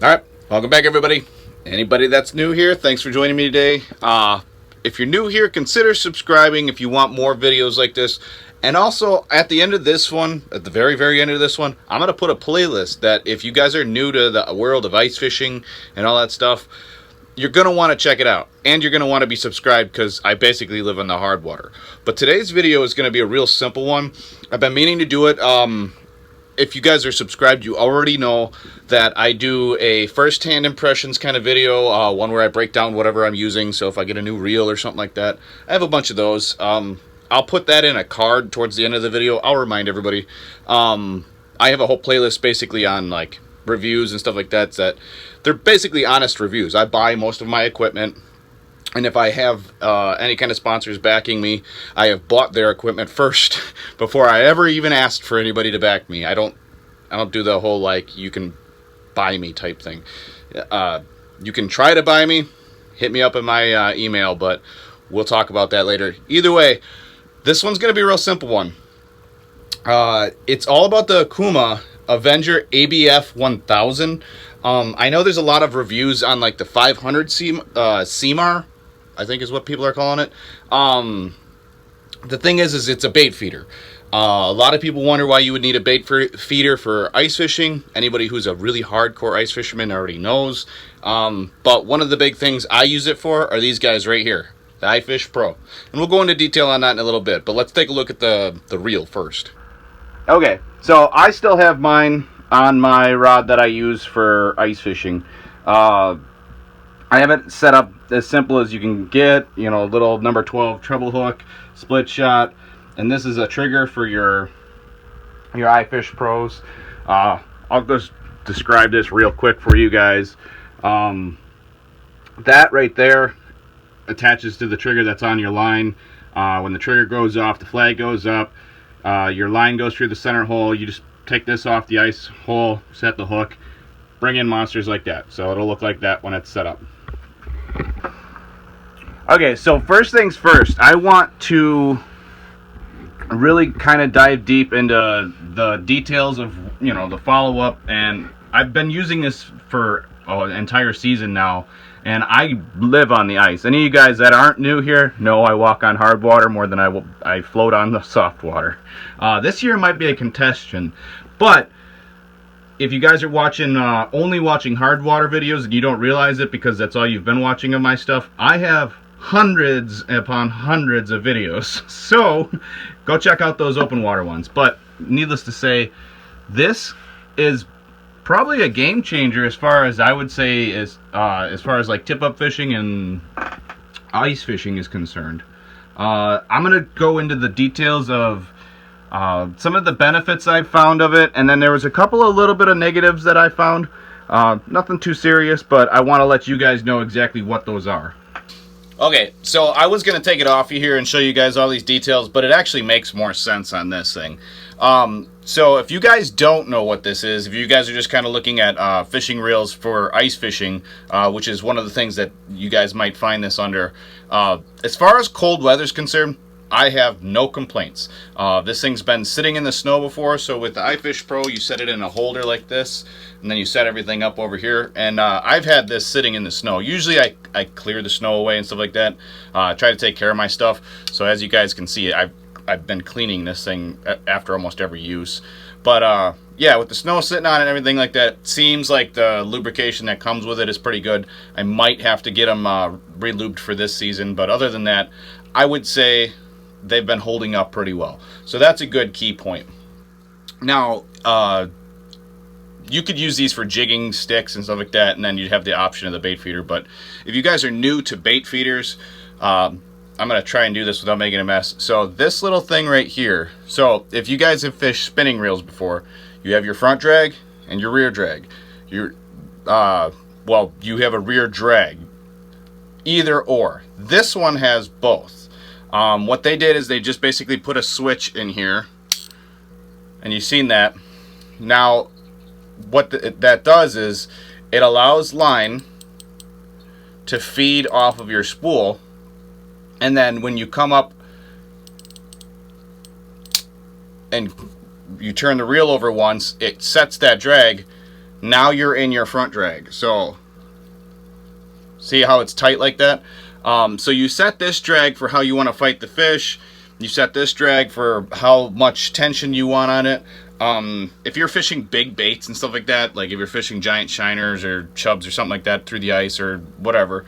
Alright, welcome back everybody. Anybody that's new here, thanks for joining me today. If you're new here, consider subscribing if you want more videos like this. And also, at the end of this one, at the very end of this one, I'm going to put a playlist that if you guys are new to the world of ice fishing and all that stuff, you're going to want to check it out. And you're going to want to be subscribed because I basically live in the hard water. But today's video is going to be a real simple one. I've been meaning to do it. If you guys are subscribed, you already know that I do a first-hand impressions kind of video, one where I break down whatever I'm using. So if I get a new reel or something like that, I have a bunch of those. I'll put that in a card towards the end of the video. I'll remind everybody. I have a whole playlist basically on like reviews and stuff like that. They're basically honest reviews. I buy most of my equipment. And if I have any kind of sponsors backing me, I have bought their equipment first before I ever even asked for anybody to back me. I don't do the whole like you can buy me type thing. You can try to buy me, hit me up in my email, but we'll talk about that later. Either way, this one's gonna be a real simple one. It's all about the Okuma Avenger ABF-1000. I know there's a lot of reviews on like the 500 CMAR. I think is what people are calling it. The thing is it's a bait feeder. A lot of people wonder why you would need a bait feeder for ice fishing. Anybody who's a really hardcore ice fisherman already knows. But one of the big things I use it for are these guys right here, the iFish Pro. And we'll go into detail on that in a little bit. But let's take a look at the reel first. Okay, so I still have mine on my rod that I use for ice fishing. I have it set up as simple as you can get, you know, a little number 12 treble hook, split shot, and this is a trigger for your iFish Pros. I'll just describe this real quick for you guys. That right there attaches to the trigger that's on your line. When the trigger goes off, the flag goes up, your line goes through the center hole. You just take this off the ice hole, set the hook, bring in monsters like that. So it'll look like that when it's set up. Okay, so first things first, I want to really kind of dive deep into the details of, you know, the follow-up. And I've been using this for an entire season now, and I live on the ice. Any of you guys that aren't new here know I walk on hard water more than I float on the soft water. This year might be a contestation, but if you guys are watching only watching hard water videos and you don't realize it because that's all you've been watching of my stuff, I have hundreds upon hundreds of videos. So go check out those open water ones. But needless to say, this is probably a game changer as far as I would say as far as like tip up fishing and ice fishing is concerned. I'm gonna go into the details of some of the benefits I found of it, and then there was a couple of little bit of negatives that I found. Nothing too serious, but I want to let you guys know exactly what those are. Okay, so I was going to take it off you here and show you guys all these details, but it actually makes more sense on this thing. So if you guys don't know what this is, if you guys are just kind of looking at fishing reels for ice fishing, which is one of the things that you guys might find this under, as far as cold weather is concerned, I have no complaints. This thing's been sitting in the snow before, so with the iFish Pro, you set it in a holder like this, and then you set everything up over here. And I've had this sitting in the snow. Usually I clear the snow away and stuff like that. Try to take care of my stuff. So as you guys can see, I've been cleaning this thing after almost every use. But yeah, with the snow sitting on it and everything like that, seems like the lubrication that comes with it is pretty good. I might have to get them re-lubed for this season, but other than that, I would say they've been holding up pretty well. So that's a good key point. Now, you could use these for jigging sticks and stuff like that, and then you'd have the option of the bait feeder. But if you guys are new to bait feeders, I'm going to try and do this without making a mess. So this little thing right here, so if you guys have fished spinning reels before, you have your front drag and your rear drag. Well, you have a rear drag. Either or. This one has both. What they did is they just basically put a switch in here, and you've seen that. Now, what that does is it allows line to feed off of your spool, and then when you come up and you turn the reel over once, it sets that drag Now you're in your front drag. So see how it's tight like that? So you set this drag for how you want to fight the fish. You set this drag for how much tension you want on it. If you're fishing big baits and stuff like that, like if you're fishing giant shiners or chubs or something like that through the ice or whatever,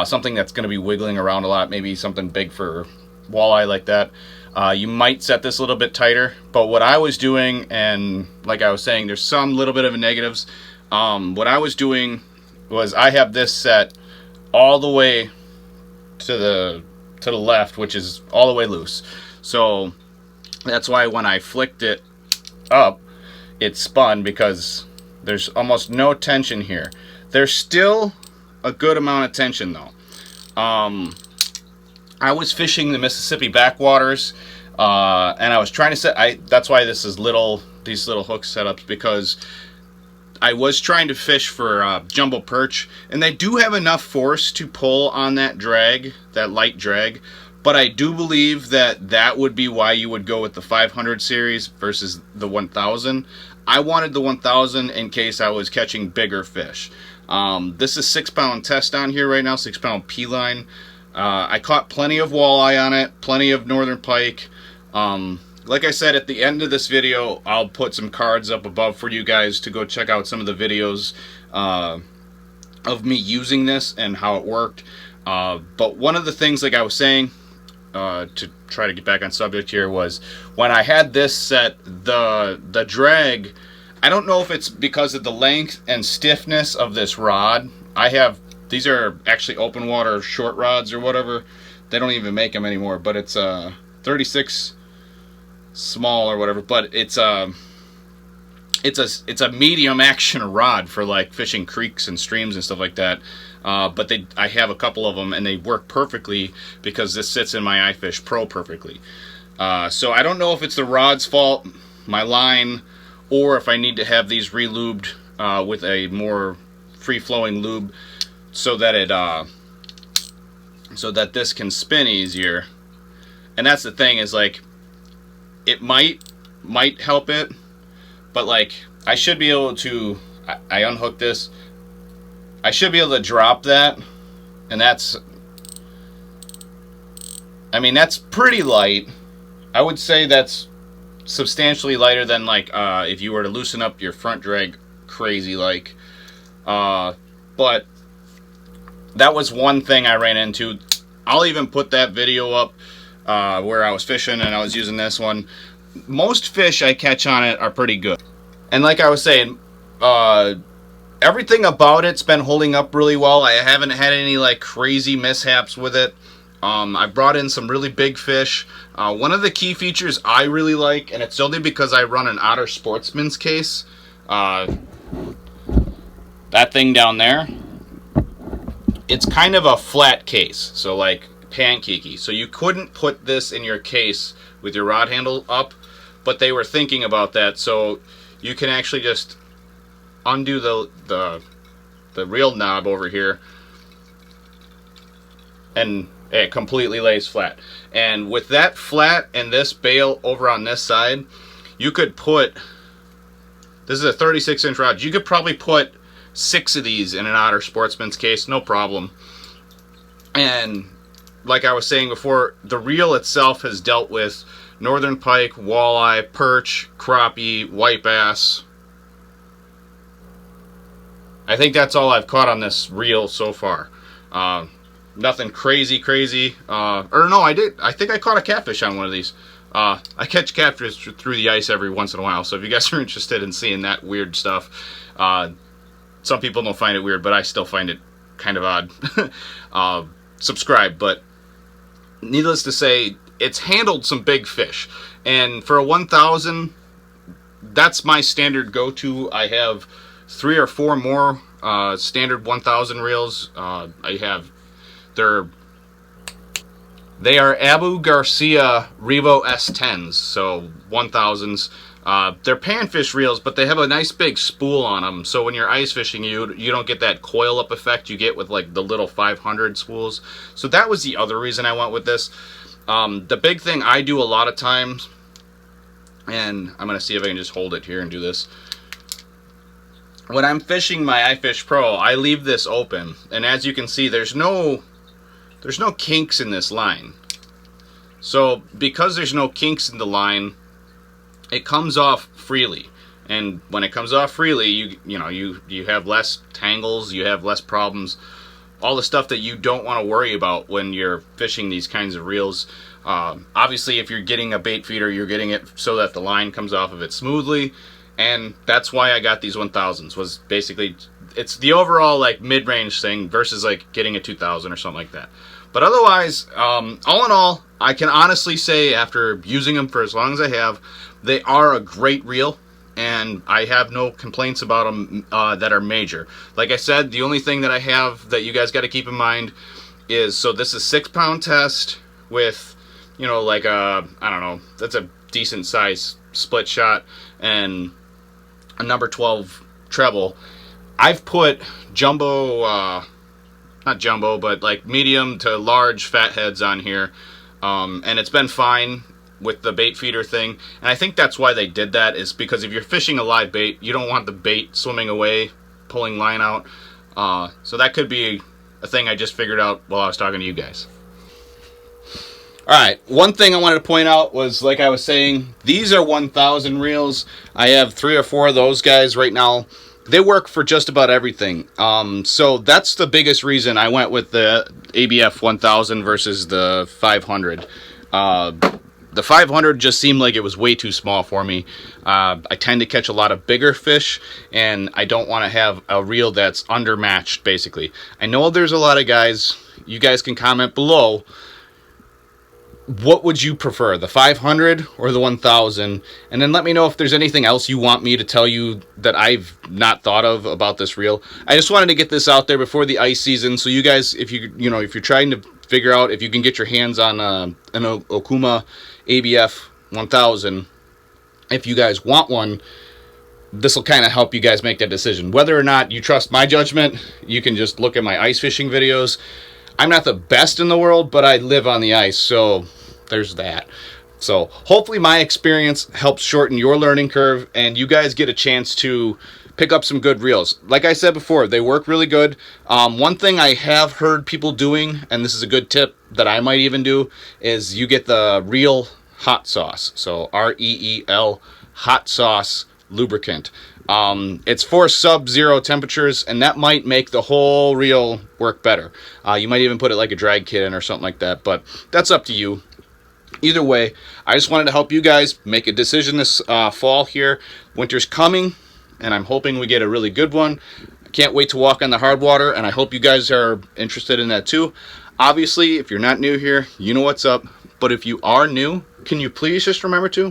something that's going to be wiggling around a lot, maybe something big for walleye like that, you might set this a little bit tighter. But what I was doing, and like I was saying, there's some little bit of negatives. What I was doing was I have this set all the way to the left, which is all the way loose. So that's why when I flicked it up, it spun, because there's almost no tension here. There's still a good amount of tension though. I was fishing the Mississippi backwaters, and I was trying to set. That's why this is these little hook setups, because I was trying to fish for jumbo perch, and they do have enough force to pull on that drag, that light drag. But I do believe that that would be why you would go with the 500 series versus the 1000. I wanted the 1000 in case I was catching bigger fish. This is 6-pound test on here right now, 6-pound P-line. I caught plenty of walleye on it, plenty of northern pike. Like I said, at the end of this video, I'll put some cards up above for you guys to go check out some of the videos of me using this and how it worked. But one of the things, like I was saying, to try to get back on subject here, was when I had this set, the drag, I don't know if it's because of the length and stiffness of this rod. These are actually open water short rods or whatever. They don't even make them anymore, but it's 36 small or whatever, but it's a medium action rod for like fishing creeks and streams and stuff like that. But I have a couple of them and they work perfectly because this sits in my iFish Pro perfectly. So I don't know if it's the rod's fault, my line, or if I need to have these re-lubed with a more free-flowing lube so that so that this can spin easier. And that's the thing, is like, it might help it, but like I should be able to, I unhook this, I should be able to drop that, and that's, I mean, that's pretty light. I would say that's substantially lighter than like if you were to loosen up your front drag crazy like, but that was one thing I ran into. I'll even put that video up where I was fishing and I was using this one. Most fish I catch on it are pretty good. And like I was saying, everything about it's been holding up really well. I haven't had any like crazy mishaps with it. I brought in some really big fish. One of the key features I really like, and it's only because I run an Otter Sportsman's case, that thing down there, it's kind of a flat case, so like pancakey. So you couldn't put this in your case with your rod handle up, but they were thinking about that, so you can actually just undo the reel knob over here, and it completely lays flat. And with that flat and this bail over on this side, you could put, this is a 36-inch rod, you could probably put 6 of these in an Otter Sportsman's case, no problem. And like I was saying before, the reel itself has dealt with northern pike, walleye, perch, crappie, white bass. I think that's all I've caught on this reel so far. Nothing crazy. Or no, I think I caught a catfish on one of these. I catch catfish through the ice every once in a while, so if you guys are interested in seeing that weird stuff, some people don't find it weird, but I still find it kind of odd. Subscribe. But needless to say, it's handled some big fish, and for a 1000, that's my standard go-to. I have 3 or 4 more standard 1000 reels. They are Abu Garcia Revo S10s, so 1000s. They're panfish reels, but they have a nice big spool on them, so when you're ice fishing, you don't get that coil up effect you get with like the little 500 spools. So that was the other reason I went with this. The big thing I do a lot of times, and I'm gonna see if I can just hold it here and do this. when I'm fishing my iFish Pro, I leave this open, and as you can see, there's no kinks in this line. So because there's no kinks in the line, it comes off freely. And when it comes off freely, you have less tangles, you have less problems, all the stuff that you don't want to worry about when you're fishing these kinds of reels. Obviously, if you're getting a bait feeder, you're getting it so that the line comes off of it smoothly, and that's why I got these 1000s. Was basically, it's the overall like mid-range thing versus like getting a 2000 or something like that. But otherwise, all in all, I can honestly say after using them for as long as I have, they are a great reel, and I have no complaints about them that are major. Like I said, the only thing that I have that you guys got to keep in mind is, so this is 6-pound test with, like a, I don't know, that's a decent size split shot and a number 12 treble. I've put jumbo, not jumbo, but like medium to large fat heads on here, and it's been fine with the bait feeder thing. And I think that's why they did that, is because if you're fishing a live bait, you don't want the bait swimming away, pulling line out. So that could be a thing I just figured out while I was talking to you guys. Alright, one thing I wanted to point out was, like I was saying, these are 1000 reels. I have 3 or 4 of those guys right now. They work for just about everything. So that's the biggest reason I went with the ABF-1000 versus the 500. The 500 just seemed like it was way too small for me. I tend to catch a lot of bigger fish, and I don't want to have a reel that's undermatched, basically. I know there's a lot of guys, you guys can comment below, what would you prefer, the 500 or the 1000? And then let me know if there's anything else you want me to tell you that I've not thought of about this reel. I just wanted to get this out there before the ice season, so you guys, if you're trying to figure out if you can get your hands on an Okuma ABF-1000, if you guys want one, this will kind of help you guys make that decision. Whether or not you trust my judgment, you can just look at my ice fishing videos. I'm not the best in the world, but I live on the ice, so there's that. So hopefully my experience helps shorten your learning curve, and you guys get a chance to pick up some good reels. Like I said before, they work really good. One thing I have heard people doing, and this is a good tip that I might even do, is you get the Reel hot sauce. So REEL hot sauce lubricant. It's for sub-zero temperatures, and that might make the whole reel work better. You might even put it like a drag kit in or something like that, but that's up to you. Either way, I just wanted to help you guys make a decision this fall here. Winter's coming, and I'm hoping we get a really good one. I can't wait to walk on the hard water, and I hope you guys are interested in that too. Obviously, if you're not new here, you know what's up. But if you are new, can you please just remember to